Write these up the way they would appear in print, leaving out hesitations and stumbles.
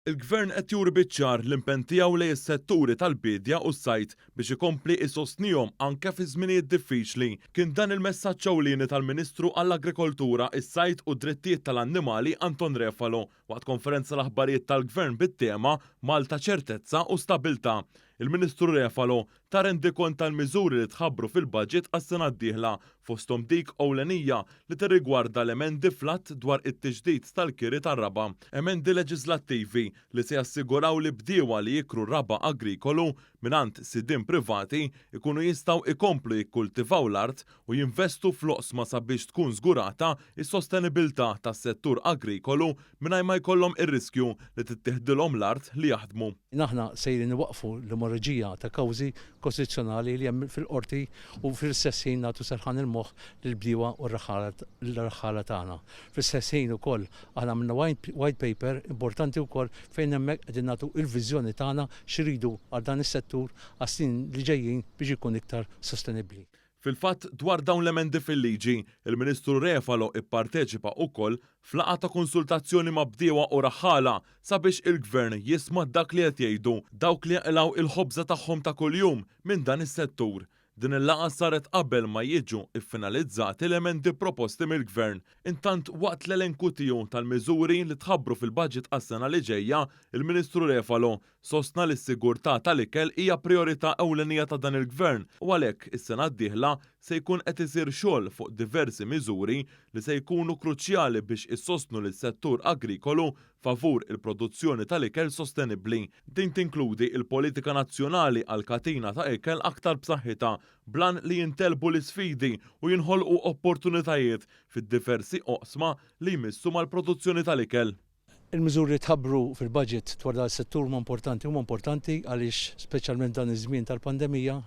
Il-Gvern qed juri biċ-ċar l-impenn tiegħu lejn is-setturi tal-bidja u s-sajd biex ikompli jsostnihom anke fi żminijiet diffiċli. Kien dan il-messaġġ ewlieni tal-Ministru għall-Agrikoltura, is-Sajd u d-Drittijiet tal-Annimali Anton Refalo waqt konferenza l-aħbarijiet tal-Gvern bit-tema Malta ċertezza u stabbiltà. Il-Ministru Refalo ta' rendikont tal-miżuri li tħabbru fil-budget għas-sena d-dieħla fosthom dik ewlenija li tirrigwarda l-emendi flat dwar it-tiġdid tal-kiri tar-raba, emendi leġislattivi li se jassiguraw li bdiewa li jikru raba agrikolu mingħand sidien privati ikunu jistgħu ikomplu jikkultivaw l-art u jinvestu fl-oqsma sabiex tkun żgurata s-sostenibilità tas-settur agrikolu mingħajr ma jkollhom ir-riskju li tittieħdilhom l-art li jaħdmu. Naħna sejrin waqfu l-emorraġija ta' kawżi kostituzzjonali li hemm fil-qorti u fil-sessin nagħtu serħan il-moħħ lill-bdiewa u l-raħala tagħna. Fil-sessin ukoll aħna minna white paper importanti wkoll fejn hemmhekk qegħdin nagħtu l-viżjoni tagħna x'iridu għal dan is-settur għas-snin li ġejjin biex ikun iktar sostenibbli. Fil-fatt dwar dawn l-emendi fil-liġi, il-Ministru Refalo ipparteċipa wkoll f'laqgħa ta' konsultazzjoni ma' bdiewa u raħħala sabiex il-Gvern jisma' dak li qed jgħidu dawk li jaqilgħu il-ħobża tagħhom ta' kuljum minn dan is-settur. Din il-laqgħa saret qabel ma jiġu iffinalizzati l-emendi proposti mill-Gvern. Intant waqt l-elenku tiegħu tal-miżuri li tħabbru fil-budget għas-sena li ġejja, il-Ministru Refalo sostna li s-sigurtà tal-ikel hija priorità ewlenija ta' dan il-Gvern u għalhekk is-sena d-dieħla se jkun qed isir xogħol fuq diversi miżuri li se jkunu kruċjali biex issostnu lis-settur agrikolu favur il-produzzjoni tal-ikel sostenibbli. Din tinkludi il-politika nazzjonali għal katina ta' ikel aktar b'saħħitha blan li jintelbu l-isfidi u jinħolqu opportunitajiet fid-diversi oqsma li jmissu mal-produzzjoni tal-ikel. Il-miżuri tħabbru fil-budget dwar dan is-settur huma importanti għaliex speċjalment dan iż-żmien tal-pandemija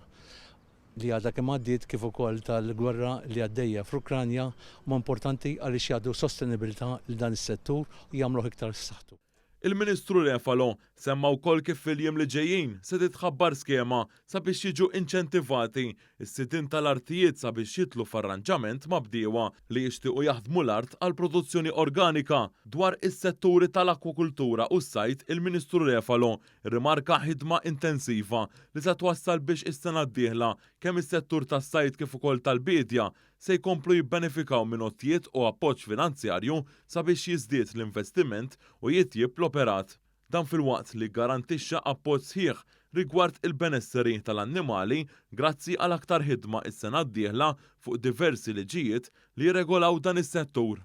li għadha kemm għaddiet kif ukoll tal-gwerra li għaddejja fl-Ukranja huma importanti għaliex jagħtu sostenibilità lil dan is-settur u jagħmluh iktar saħħtu. Il-Ministru Refalo semma wkoll kif fil-jiem li ġejjin se titħabbar skema sabiex jiġu inċentivati is-sidien tal-artijiet sabiex jitlu f'arranġament ma' bdiewa li jixtiequ jaħdmu l-art għal produzzjoni organika. Dwar is-setturi tal-akwakultura u s-sajd, il-Ministru Refalo rrimarka ħidma intensiva li se twassal biex is-sena d-dieħla kemm is-settur tas-sajd kif ukoll tal-bidja se jkomplu jibbenefikaw minn ottijiet u appoġġ finanzjarju sabiex jiżdied l-investiment u jitjieb l-operat. Dan fil-waqt li garantixxa appoġġ sħiħ rigward il-benesseri tal-annimali grazzi għal aktar ħidma is-sena d-dieħla fuq diversi liġijiet li jirregolaw dan is-settur.